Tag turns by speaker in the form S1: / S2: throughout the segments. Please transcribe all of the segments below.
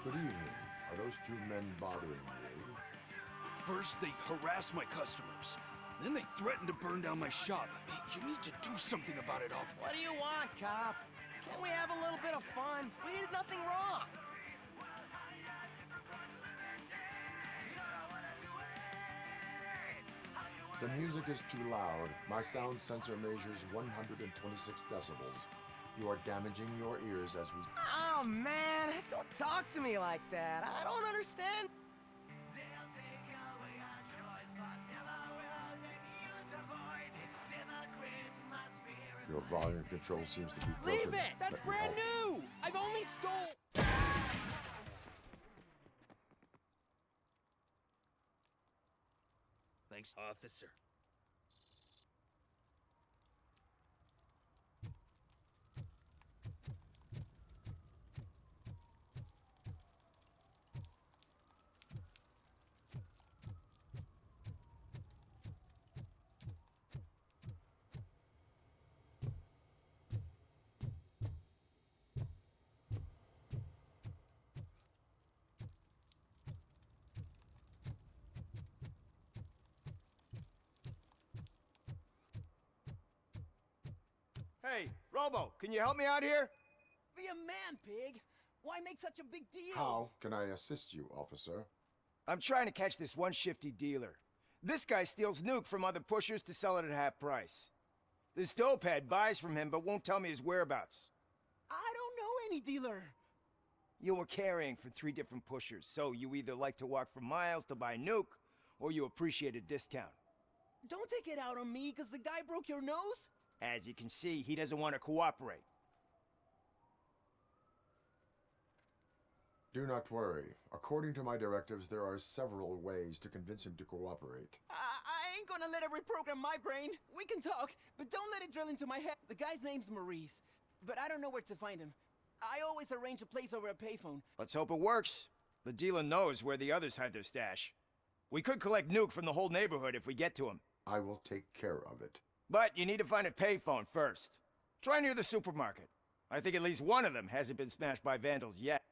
S1: Good evening. Are those two men bothering you?
S2: First, they harass my customers. Then they threaten to burn down my shop. You need to do something about it, officer.
S3: What do you want, cop? Can't we have a little bit of fun? We did nothing wrong.
S1: The music is too loud. My sound sensor measures 126 decibels. You are damaging your ears as we...
S3: Oh, man, don't talk to me like that. I don't understand.
S1: Your volume control seems to be broken.
S3: Leave it! That's brand new! I've only stole...
S2: Thanks, officer.
S4: Hey, Robo, can you help me out here?
S3: Be a man, pig. Why make such a big deal?
S1: How can I assist you, officer?
S4: I'm trying to catch this one shifty dealer. This guy steals nuke from other pushers to sell it at half price. This dopehead buys from him but won't tell me his whereabouts.
S3: I don't know any dealer.
S4: You were carrying for 3 different pushers, so you either like to walk for miles to buy nuke, or you appreciate a discount.
S3: Don't take it out on me because the guy broke your nose.
S4: As you can see, he doesn't want to cooperate.
S1: Do not worry. According to my directives, there are several ways to convince him to cooperate.
S3: I ain't gonna let it reprogram my brain. We can talk, but don't let it drill into my head. The guy's name's Maurice, but I don't know where to find him. I always arrange a place over a payphone.
S4: Let's hope it works. The dealer knows where the others hide their stash. We could collect nuke from the whole neighborhood if we get to him.
S1: I will take care of it.
S4: But you need to find a payphone first. Try near the supermarket. I think at least one of them hasn't been smashed by vandals yet.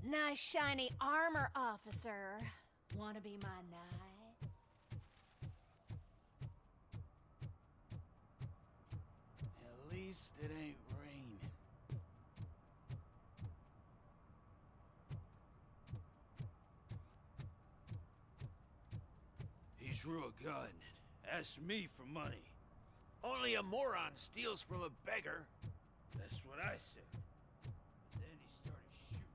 S5: Nice shiny armor, officer. Wanna be my knight?
S2: At least it ain't raining. He's real good. Asked me for money.
S6: Only a moron steals from a beggar.
S2: That's what I said. Then he started shooting.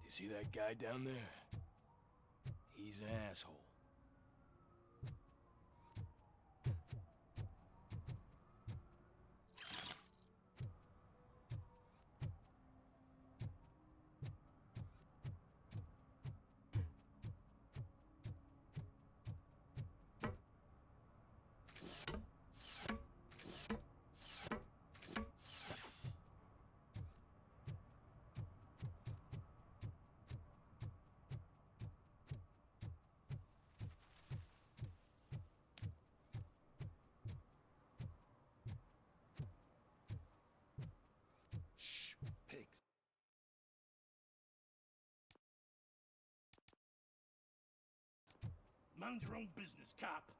S6: You see that guy down there? He's an asshole.
S2: Shh, pigs. Mind your own business, cop.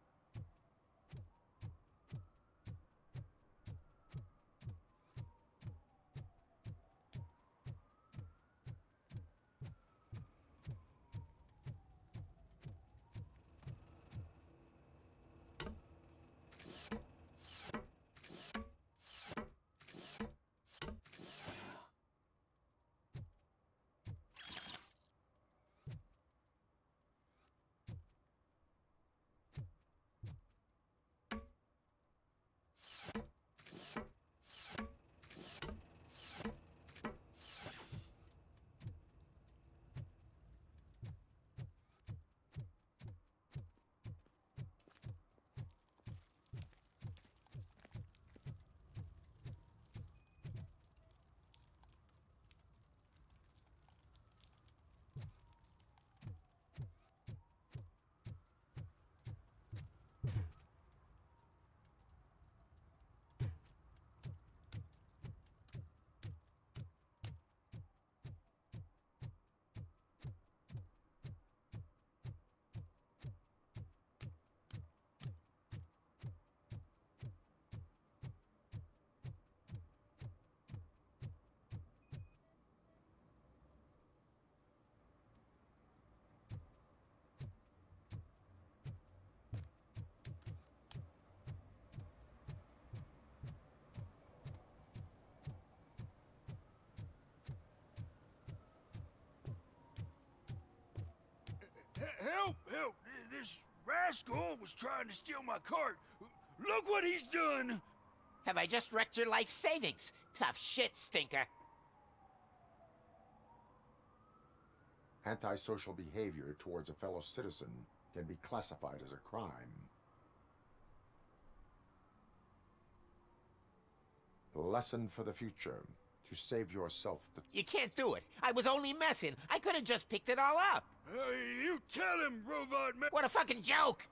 S2: Help! Help! This rascal was trying to steal my cart. Look what he's done!
S7: Have I just wrecked your life savings? Tough shit, stinker.
S1: Antisocial behavior towards a fellow citizen can be classified as a crime. Lesson for the future. To save yourself the...
S7: You can't do it. I was only messing. I could have just picked it all up.
S2: You tell him, Robot Man!
S7: What a fucking joke!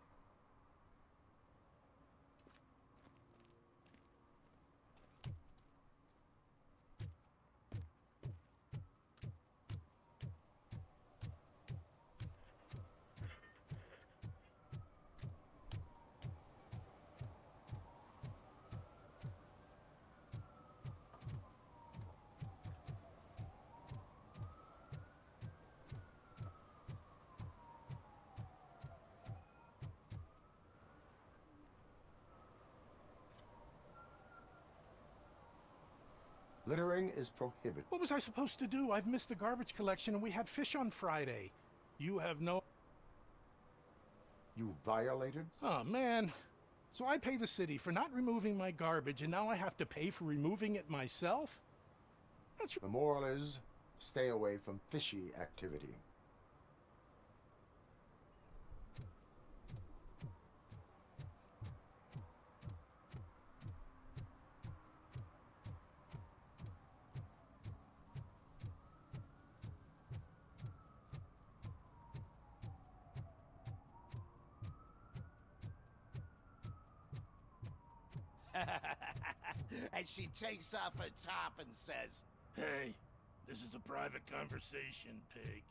S1: Littering is prohibited.
S8: What was I supposed to do? I've missed the garbage collection and we had fish on Friday. You have no...
S1: You violated?
S8: Oh, man. So I pay the city for not removing my garbage and now I have to pay for removing it myself? That's...
S1: The moral is, stay away from fishy activity.
S9: And she takes off her top and says,
S6: Hey, this is a private conversation, pig.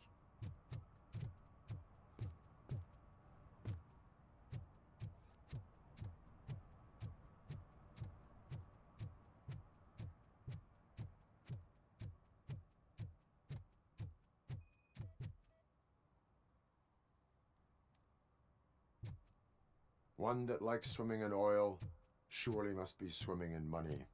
S1: One that likes swimming in oil surely must be swimming in money.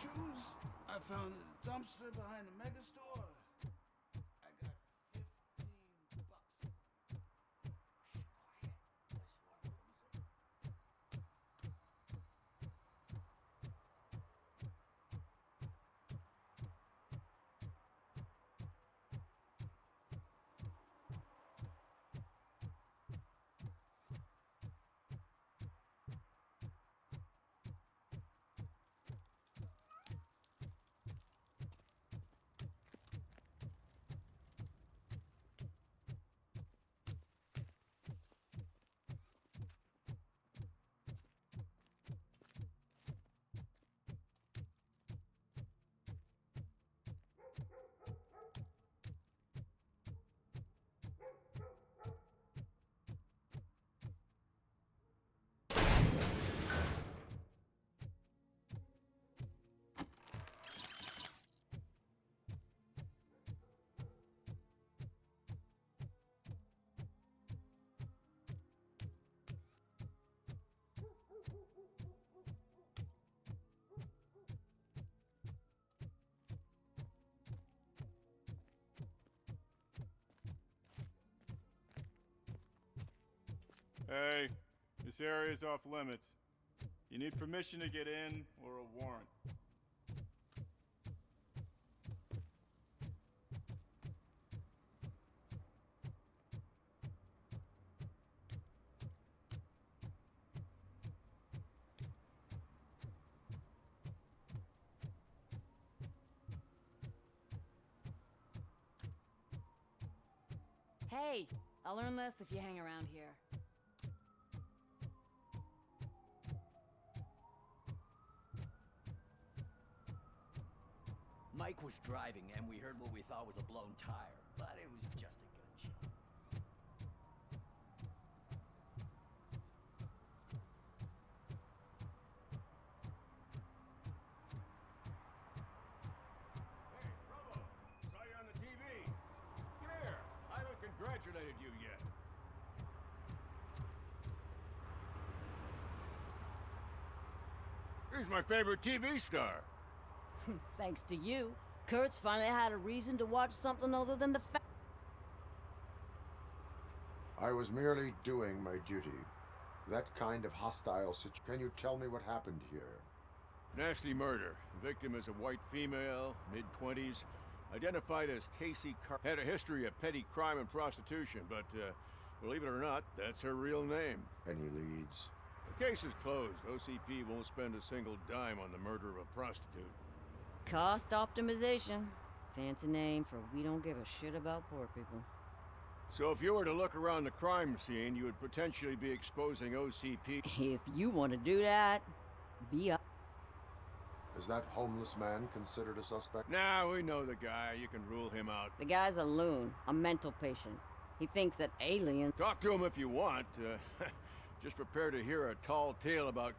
S9: shoes I found in the dumpster behind the mega store. I got 15 bucks. Shh, quiet. Unless you want to lose it.
S10: Hey, this area is off limits. You need permission to get in or a warrant.
S11: Hey, I'll learn less if you hang around here.
S12: Mike was driving and we heard what we thought was a blown tire, but it was just a gunshot.
S6: Hey, Robo! Saw you on the TV. Come here. I haven't congratulated you yet. He's my favorite TV star.
S5: Thanks to you, Kurt's finally had a reason to watch something other than the
S1: I was merely doing my duty. That kind of hostile situation. Can you tell me what happened here?
S6: Nasty murder. The victim is a white female, mid-20s, identified as Casey Car. Had a history of petty crime and prostitution, but believe it or not, that's her real name.
S1: Any leads?
S6: The case is closed. OCP won't spend a single dime on the murder of a prostitute.
S5: Cost optimization. Fancy name for we don't give a shit about poor people.
S6: So if you were to look around the crime scene, you would potentially be exposing OCP.
S5: If you want to do that, be up.
S1: Is that homeless man considered a suspect?
S6: Nah, we know the guy. You can rule him out.
S5: The guy's a loon, a mental patient. He thinks that aliens...
S6: Talk to him if you want. Just prepare to hear a tall tale about...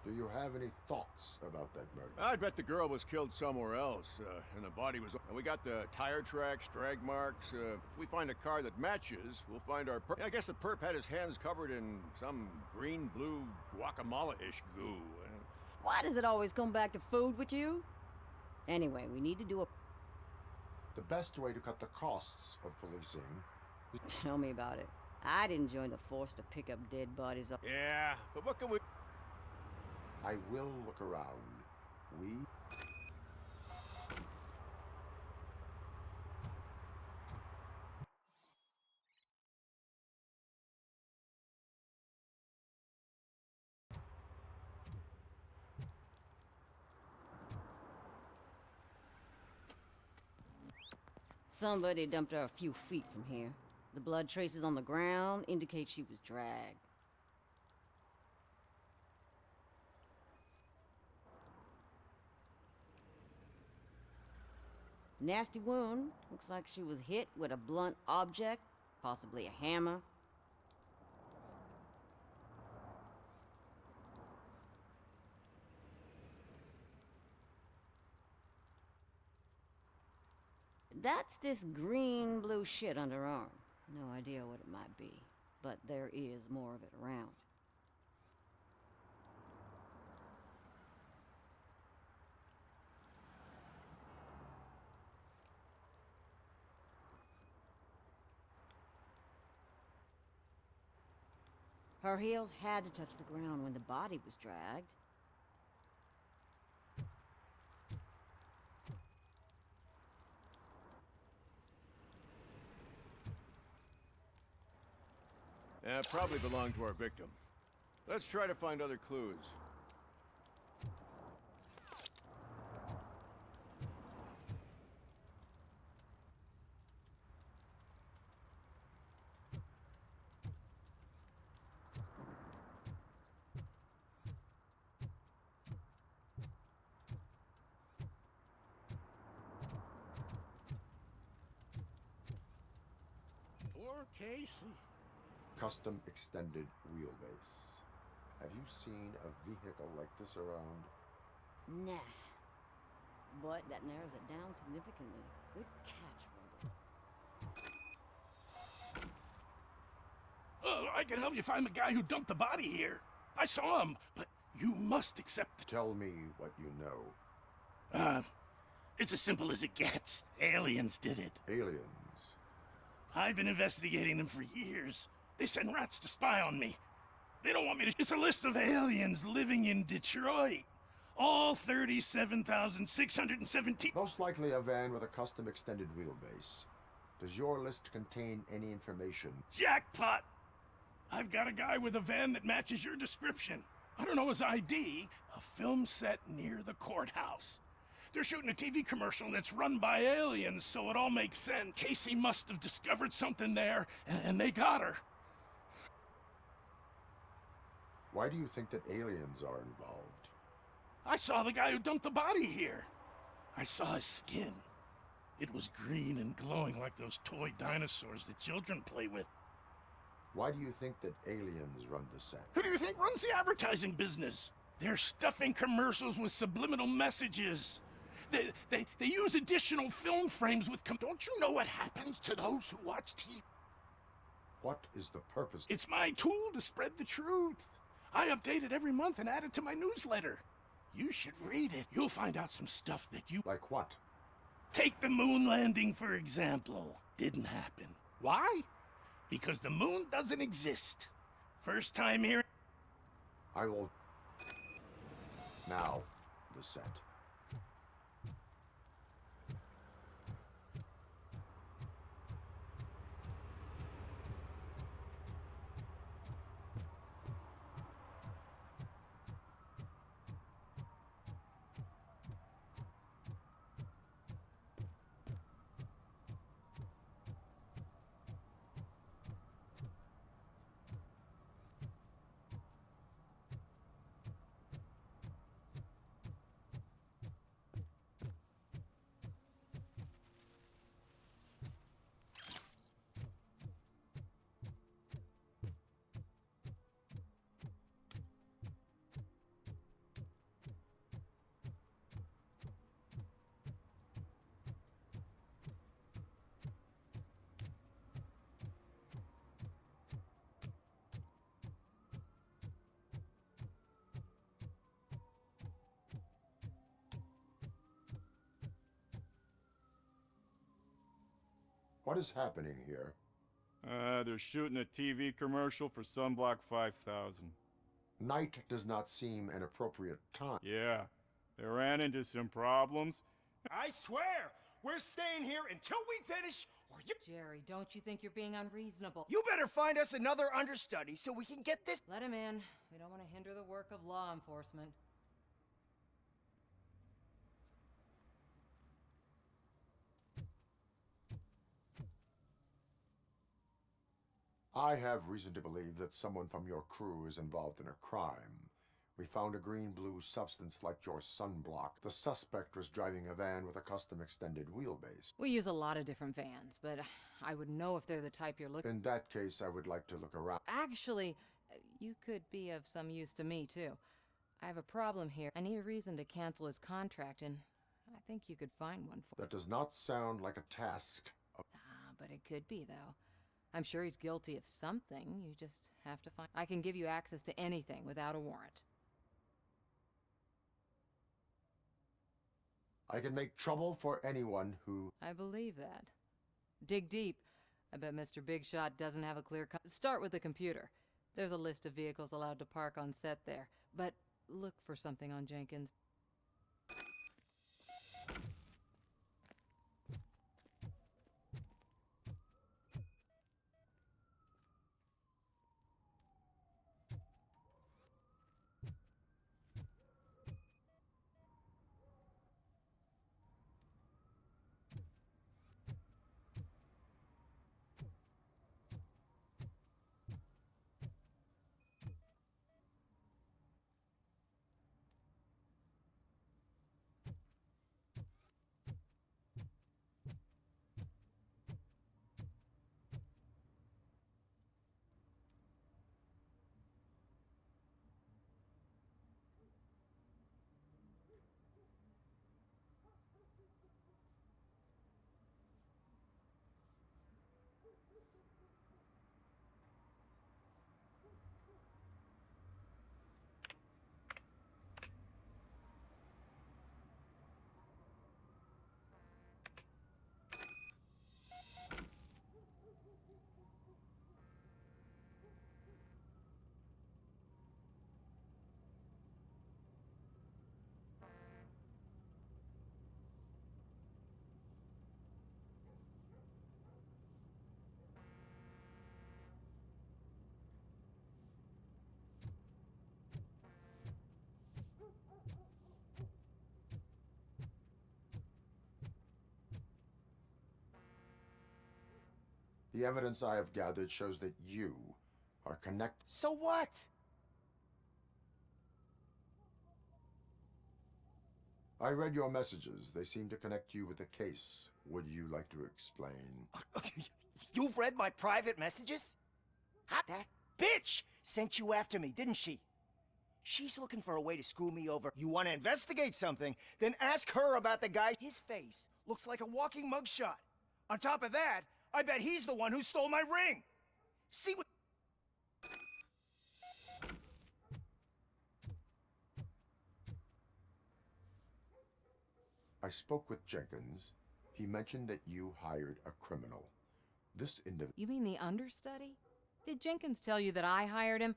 S1: Do you have any thoughts about that murder?
S6: I bet the girl was killed somewhere else, and the body was... We got the tire tracks, drag marks. If we find a car that matches, we'll find our perp. I guess the perp had his hands covered in some green-blue guacamole-ish goo.
S5: Why does it always come back to food with you? Anyway, we need to do a...
S1: The best way to cut the costs of policing is...
S5: Tell me about it. I didn't join the force to pick up dead bodies up...
S6: Yeah, but what can we...
S1: I will look around. We...
S5: Somebody dumped her a few feet from here. The blood traces on the ground indicate she was dragged. Nasty wound. Looks like she was hit with a blunt object, possibly a hammer. That's this green-blue shit under her arm. No idea what it might be, but there is more of it around. Her heels had to touch the ground when the body was dragged.
S6: Probably belonged to our victim. Let's try to find other clues.
S8: Poor Casey.
S1: Custom extended wheelbase. Have you seen a vehicle like this around?
S5: Nah. But that narrows it down significantly. Good catch, Robo.
S8: Oh, I can help you find the guy who dumped the body here. I saw him, but you must accept...
S1: Tell me what you know.
S8: It's as simple as it gets. Aliens did it.
S1: Aliens?
S8: I've been investigating them for years. They send rats to spy on me. They don't want me to... It's a list of aliens living in Detroit. All 37,617...
S1: Most likely a van with a custom extended wheelbase. Does your list contain any information?
S8: Jackpot! I've got a guy with a van that matches your description. I don't know his ID. A film set near the courthouse. They're shooting a TV commercial and it's run by aliens, so it all makes sense. Casey must have discovered something there, and they got her.
S1: Why do you think that aliens are involved?
S8: I saw the guy who dumped the body here. I saw his skin. It was green and glowing like those toy dinosaurs that children play with.
S1: Why do you think that aliens run the set?
S8: Who do you think runs the advertising business? They're stuffing commercials with subliminal messages. They use additional film frames with... Don't you know what happens to those who watch TV?
S1: What is the purpose?
S8: It's my tool to spread the truth. I update it every month and add it to my newsletter. You should read it. You'll find out some stuff that you...
S1: Like what?
S8: Take the moon landing, for example. Didn't happen. Why? Because the moon doesn't exist. First time here...
S1: I will... Now, the set. What is happening here?
S10: They're shooting a TV commercial for Sunblock 5000.
S1: Night does not seem an appropriate time.
S10: Yeah, they ran into some problems.
S4: I swear, we're staying here until we finish, or you...
S11: Jerry, don't you think you're being unreasonable?
S4: You better find us another understudy so we can get this...
S11: Let him in. We don't want to hinder the work of law enforcement.
S1: I have reason to believe that someone from your crew is involved in a crime. We found a green-blue substance like your sunblock. The suspect was driving a van with a custom extended wheelbase.
S11: We use a lot of different vans, but I wouldn't know if they're the type you're looking...
S1: In that case, I would like to look around.
S11: Actually, you could be of some use to me, too. I have a problem here. I need a reason to cancel his contract, and I think you could find one for...
S1: That does not sound like a task.
S11: But it could be, though. I'm sure he's guilty of something. You just have to find... I can give you access to anything without a warrant.
S1: I can make trouble for anyone who...
S11: I believe that. Dig deep. I bet Mr. Big Shot doesn't have a clear... Start with the computer. There's a list of vehicles allowed to park on set there. But look for something on Jenkins.
S1: The evidence I have gathered shows that you are connected.
S4: So what?
S1: I read your messages. They seem to connect you with the case. Would you like to explain?
S4: You've read my private messages? That bitch sent you after me, didn't she? She's looking for a way to screw me over. You want to investigate something? Then ask her about the guy. His face looks like a walking mugshot. On top of that, I bet he's the one who stole my ring. See what...
S1: I spoke with Jenkins. He mentioned that you hired a criminal. This individual...
S11: You mean the understudy? Did Jenkins tell you that I hired him?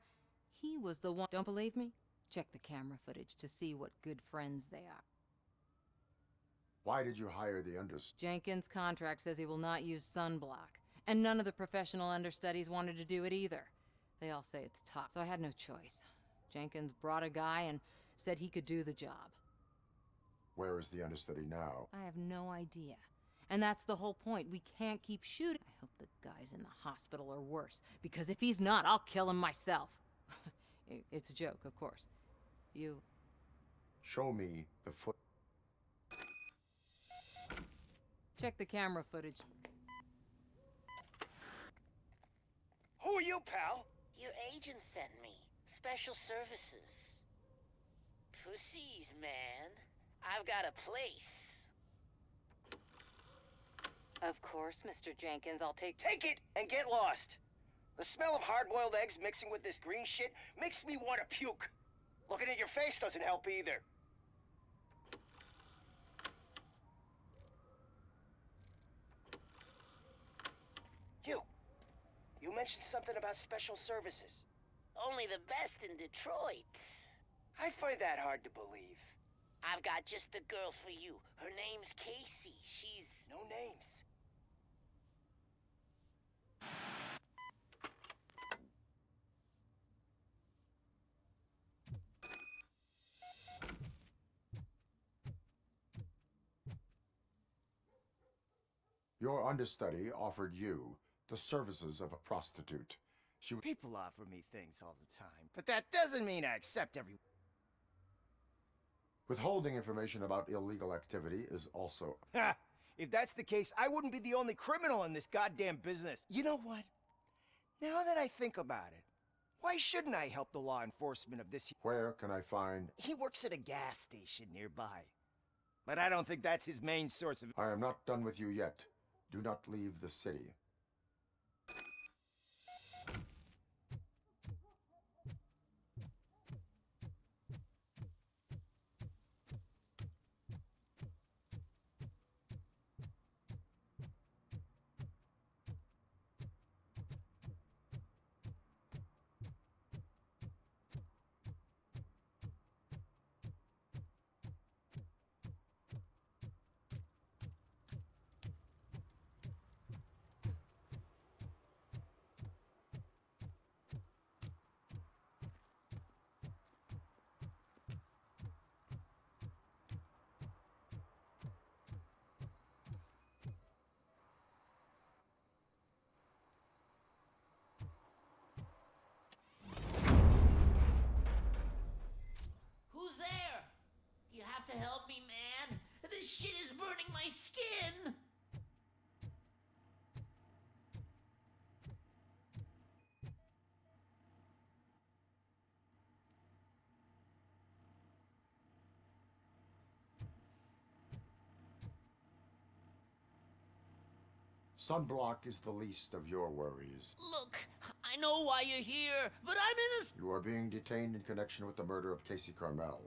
S11: He was the one. Don't believe me? Check the camera footage to see what good friends they are.
S1: Why did you hire the understudy?
S11: Jenkins' contract says he will not use sunblock, and none of the professional understudies wanted to do it either. They all say it's tough, so I had no choice. Jenkins brought a guy and said he could do the job.
S1: Where is the understudy now?
S11: I have no idea. And that's the whole point. We can't keep shooting. I hope the guy's in the hospital or worse, because if he's not, I'll kill him myself. It's a joke, of course. You...
S1: Show me the foot...
S11: Check the camera footage.
S4: Who are you, pal?
S7: Your agent sent me. Special services. Pussies, man. I've got a place.
S11: Of course, Mr. Jenkins, I'll take...
S4: Take it and get lost. The smell of hard-boiled eggs mixing with this green shit makes me want to puke. Looking at your face doesn't help either. You mentioned something about special services.
S7: Only the best in Detroit.
S4: I find that hard to believe.
S7: I've got just the girl for you. Her name's Casey. She's...
S4: No names.
S1: Your understudy offered you the services of a prostitute. She...
S4: People offer me things all the time, but that doesn't mean I accept every...
S1: Withholding information about illegal activity is also...
S4: Ha! If that's the case, I wouldn't be the only criminal in this goddamn business. You know what? Now that I think about it, why shouldn't I help the law enforcement of this...
S1: Where can I find...
S4: He works at a gas station nearby. But I don't think that's his main source of...
S1: I am not done with you yet. Do not leave the city.
S7: Who's there? You have to help me, man. This shit is burning my skin.
S1: Sunblock is the least of your worries.
S7: Look, I know why you're here, but I'm in a...
S1: You are being detained in connection with the murder of Casey Carmel.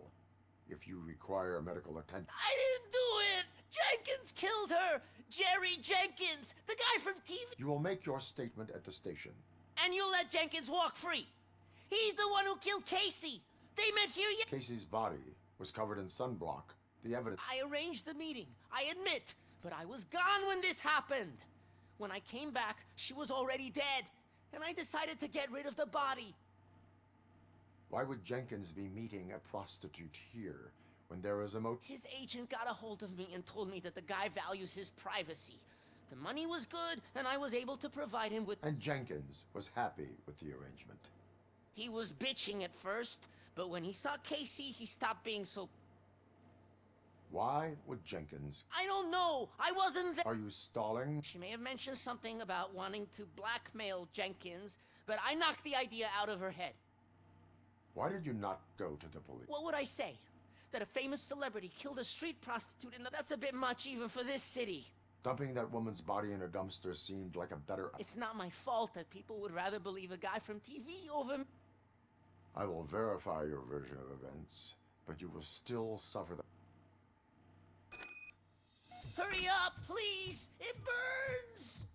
S1: If you require medical attention...
S7: I didn't do it! Jenkins killed her! Jerry Jenkins, the guy from TV...
S1: You will make your statement at the station.
S7: And you'll let Jenkins walk free. He's the one who killed Casey. They met here yet...
S1: Casey's body was covered in sunblock. The evidence...
S7: I arranged the meeting, I admit, but I was gone when this happened. When I came back, she was already dead, and I decided to get rid of the body.
S1: Why would Jenkins be meeting a prostitute here when there is a
S7: His agent got a hold of me and told me that the guy values his privacy. The money was good, and I was able to provide him with...
S1: And Jenkins was happy with the arrangement.
S7: He was bitching at first, but when he saw Casey, he stopped being so...
S1: Why would Jenkins...
S7: I don't know! I wasn't there!
S1: Are you stalling?
S7: She may have mentioned something about wanting to blackmail Jenkins, but I knocked the idea out of her head.
S1: Why did you not go to the police?
S7: What would I say? That a famous celebrity killed a street prostitute, and that's a bit much even for this city.
S1: Dumping that woman's body in a dumpster seemed like a better...
S7: It's not my fault that people would rather believe a guy from TV over...
S1: I will verify your version of events, but you will still suffer the...
S7: Hurry up, please! It burns!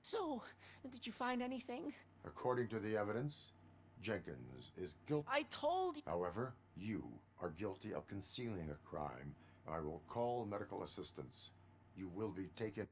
S7: So, did you find anything?
S1: According to the evidence, Jenkins is guilty.
S7: I told you...
S1: However, you are guilty of concealing a crime. I will call medical assistance. You will be taken...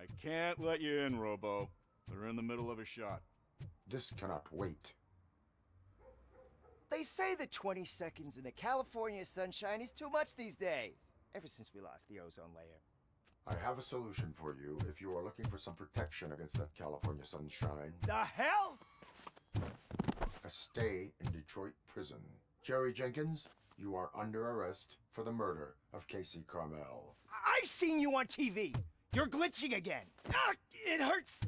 S10: I can't let you in, Robo. They're in the middle of a shot.
S1: This cannot wait.
S4: They say that 20 seconds in the California sunshine is too much these days. Ever since we lost the ozone layer.
S1: I have a solution for you if you are looking for some protection against that California sunshine.
S4: The hell?
S1: A stay in Detroit prison. Jerry Jenkins, you are under arrest for the murder of Casey Carmel.
S4: I seen you on TV. You're glitching again. Ah, it hurts.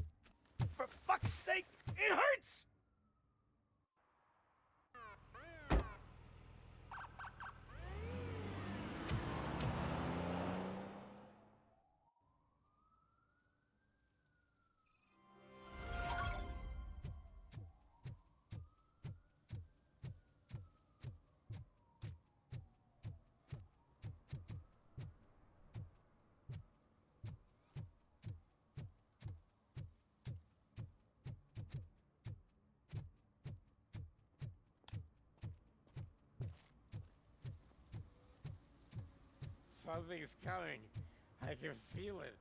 S4: For fuck's sake, it hurts.
S9: Something's coming. I can feel it.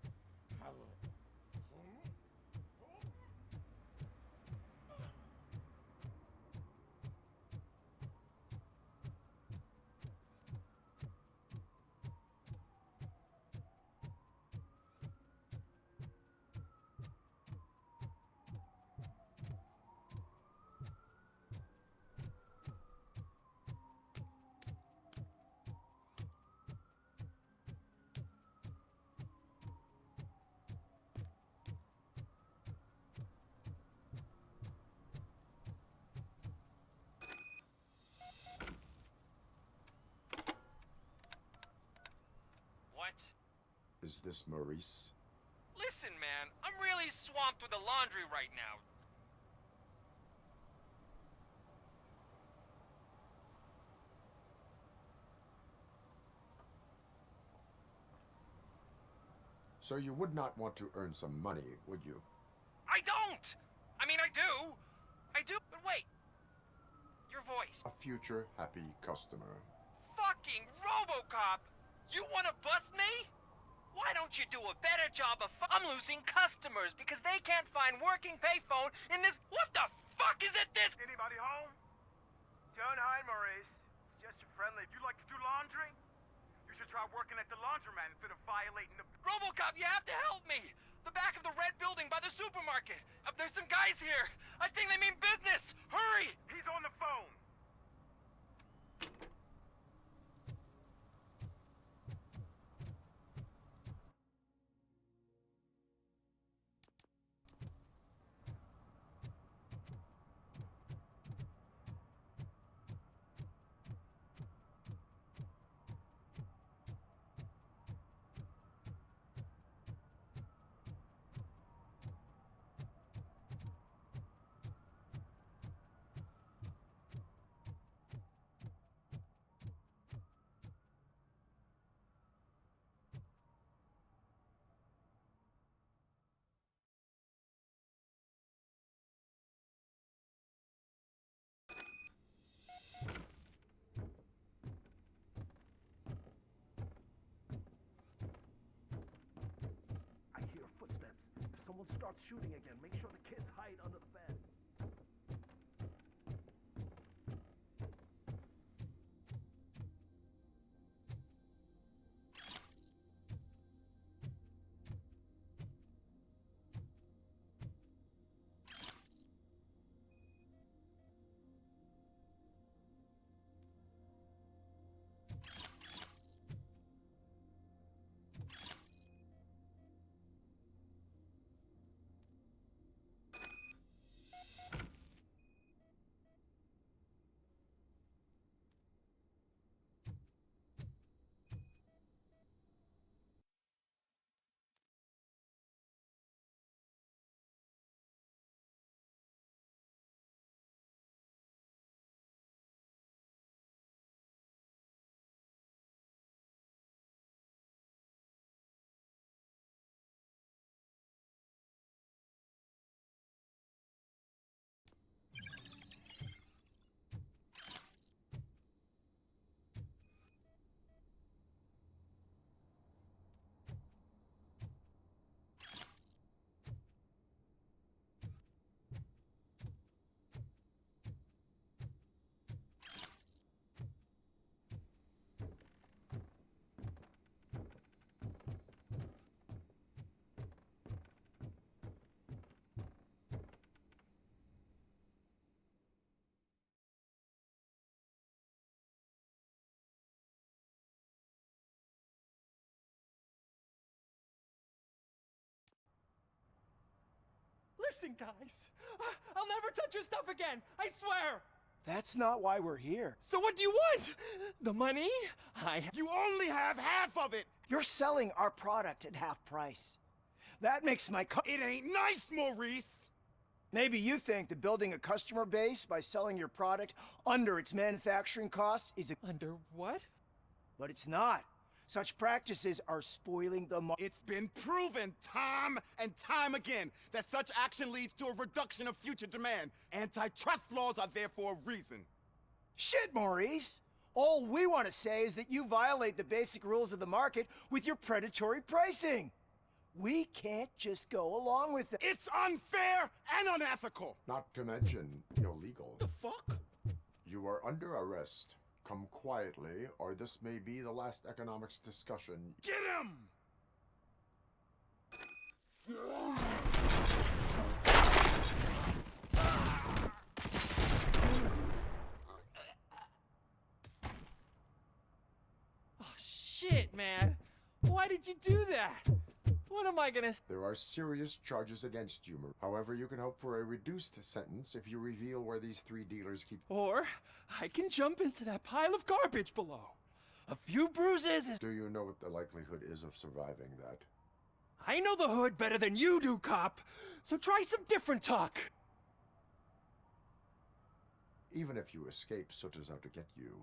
S1: Is this Maurice?
S13: Listen, man, I'm really swamped with the laundry right now.
S1: So you would not want to earn some money, would you?
S13: I don't! I mean, I do, but wait. Your voice.
S1: A future happy customer.
S13: Fucking RoboCop! You wanna bust me? Why don't you do a better job of I'm losing customers because they can't find working payphone in this— What the fuck is it this—
S14: Anybody home? Don't hide, Maurice. It's just your friendly. If you like to do laundry, you should try working at the laundromat instead of violating the—
S13: RoboCop, you have to help me! The back of the red building by the supermarket. There's some guys here. I think they mean business. Hurry!
S14: He's on the phone.
S15: Starts shooting again. Make sure the kids hide under the bed.
S3: Listen, guys. I'll never touch your stuff again. I swear.
S4: That's not why we're here.
S3: So what do you want? The money?
S14: You only have half of it.
S4: You're selling our product at half price. That makes my
S14: It ain't nice, Maurice.
S4: Maybe you think that building a customer base by selling your product under its manufacturing cost is
S3: Under what?
S4: But it's not. Such practices are spoiling the
S14: It's been proven time and time again that such action leads to a reduction of future demand. Antitrust laws are there for a reason.
S4: Shit, Maurice! All we want to say is that you violate the basic rules of the market with your predatory pricing. We can't just go along with it.
S8: It's unfair and unethical.
S1: Not to mention illegal.
S8: The fuck?
S1: You are under arrest. Come quietly, or this may be the last economics discussion.
S8: Get him!
S13: Oh, shit, man. Why did you do that? What am I gonna...
S1: There are serious charges against you. However, you can hope for a reduced sentence if you reveal where these 3 dealers keep...
S13: Or I can jump into that pile of garbage below. A few bruises is...
S1: Do you know what the likelihood is of surviving that?
S13: I know the hood better than you do, cop. So try some different talk.
S1: Even if you escape Soot is out to get you,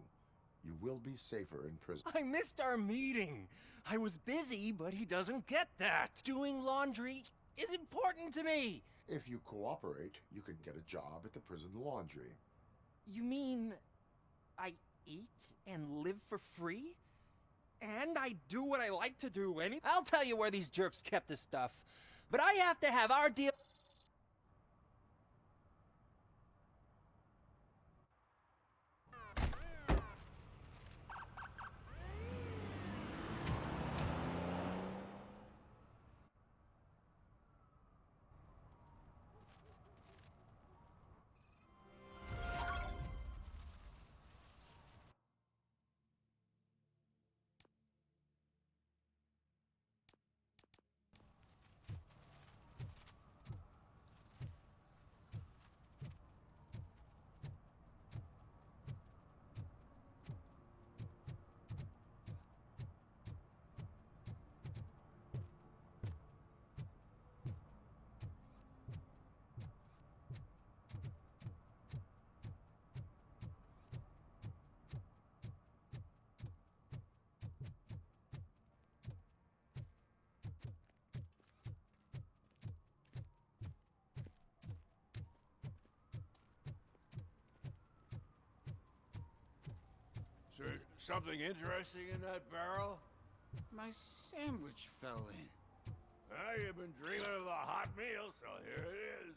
S1: you will be safer in prison.
S13: I missed our meeting. I was busy, but he doesn't get that. Doing laundry is important to me.
S1: If you cooperate, you can get a job at the prison laundry.
S13: You mean I eat and live for free? And I do what I like to do I'll tell you where these jerks kept the stuff. But I have to have our deal...
S6: So, something interesting in that barrel?
S9: My sandwich fell in.
S6: Ah, you've been dreaming of the hot meal, so here it is.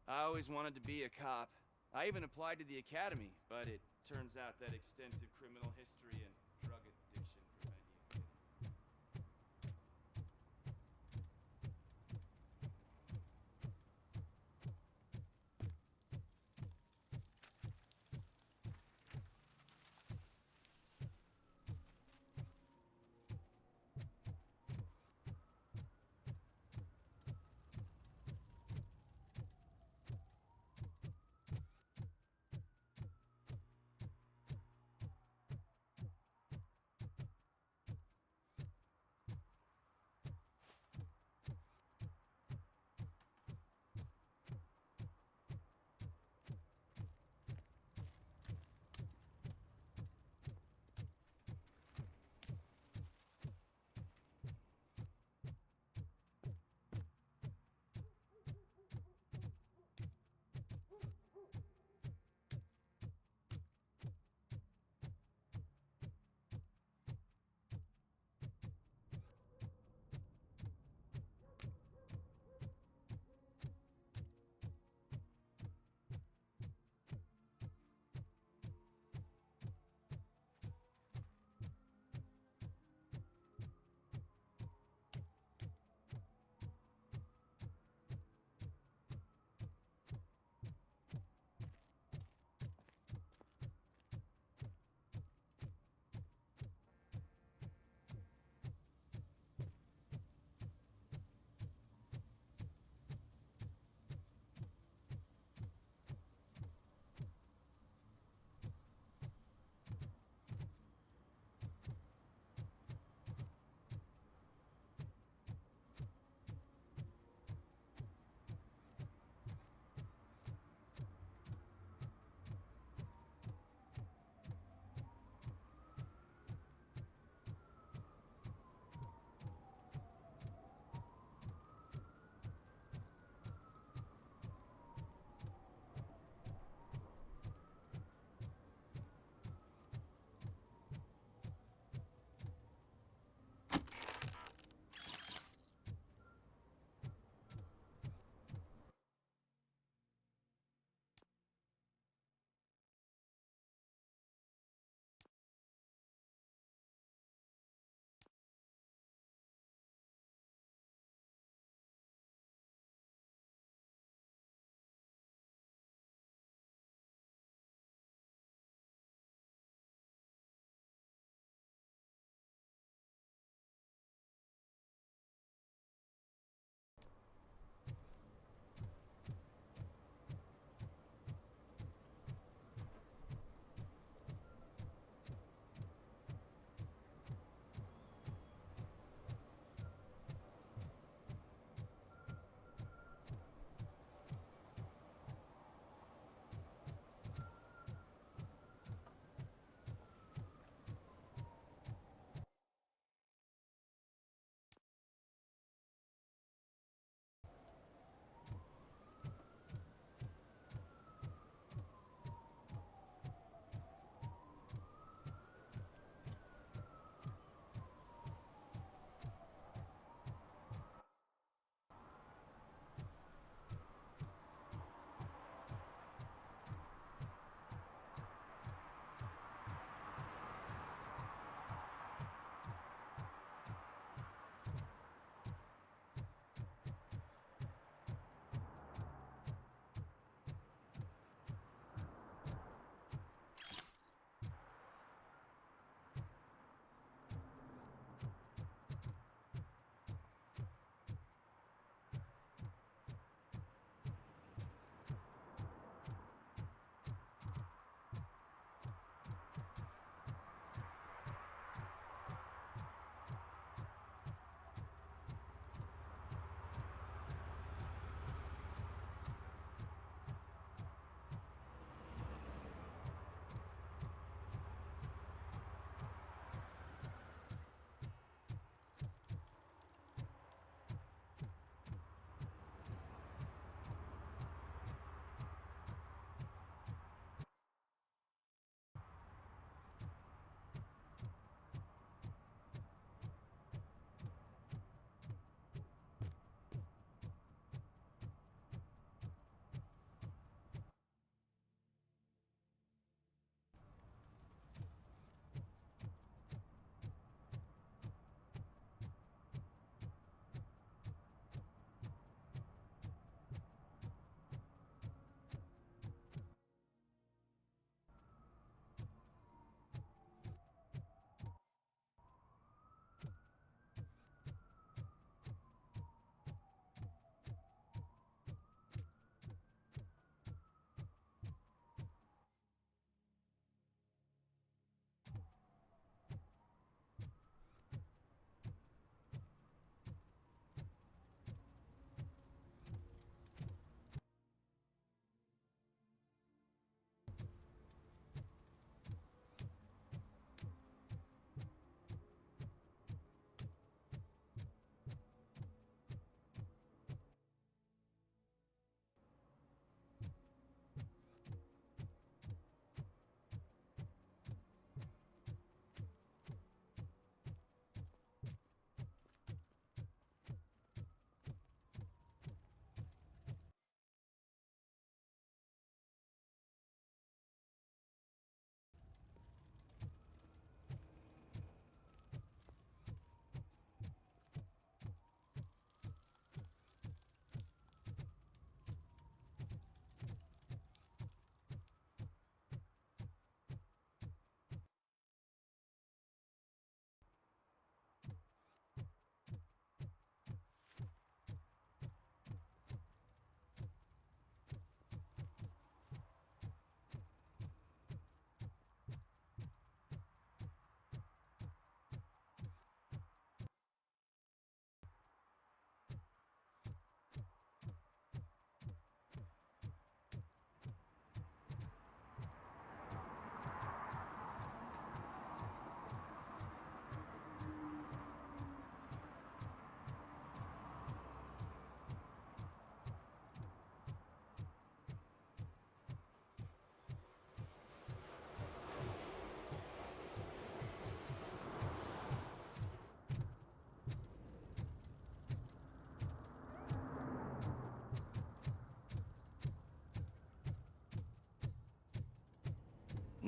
S2: I always wanted to be a cop. I even applied to the academy, but it turns out that extensive criminal history and drug addiction prevent you.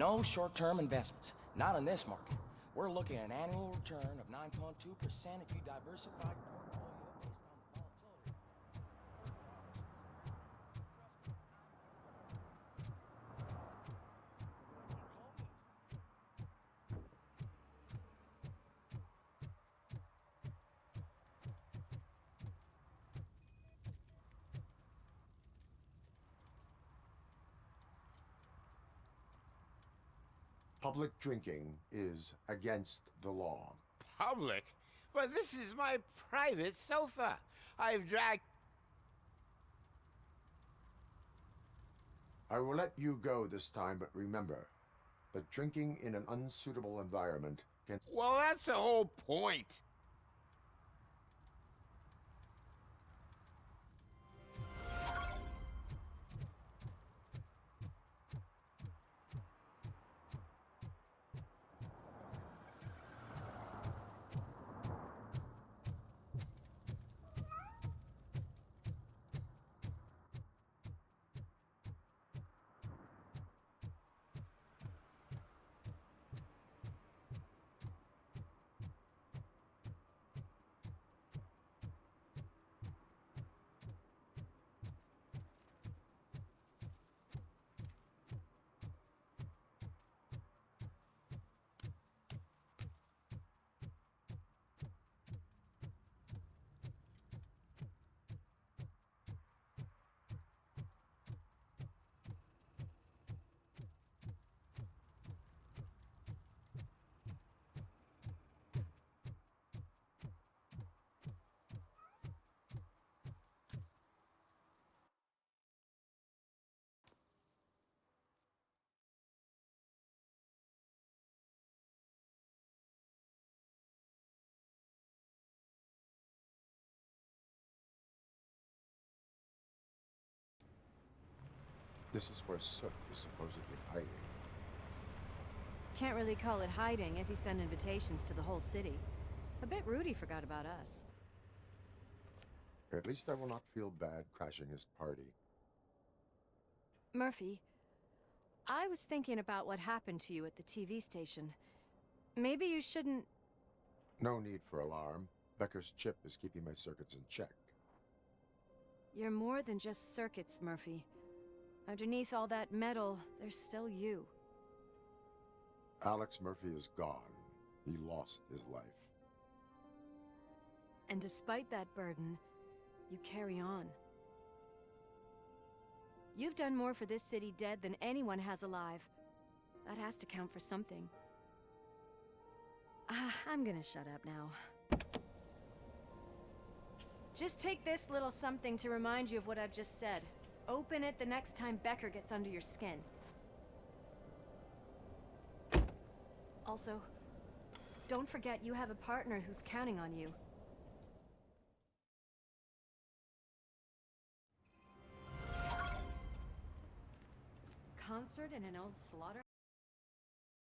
S12: No short-term investments. Not in this market. We're looking at an annual return of 9.2% if you diversify your portfolio based on the volatility.
S1: Public drinking is against the law.
S16: Public? But this is my private sofa. I've dragged...
S1: I will let you go this time, but remember that drinking in an unsuitable environment can...
S16: Well, that's the whole point.
S1: This is where Soot is supposedly hiding.
S17: Can't really call it hiding if he sent invitations to the whole city. A bit rude he forgot about us.
S1: At least I will not feel bad crashing his party.
S17: Murphy, I was thinking about what happened to you at the TV station. Maybe you shouldn't...
S1: No need for alarm. Becker's chip is keeping my circuits in check.
S17: You're more than just circuits, Murphy. Underneath all that metal, there's still you.
S1: Alex Murphy is gone. He lost his life.
S17: And despite that burden, you carry on. You've done more for this city dead than anyone has alive. That has to count for something. I'm gonna shut up now. Just take this little something to remind you of what I've just said. Open it the next time Becker gets under your skin. Also, don't forget you have a partner who's counting on you. Concert in an old slaughter?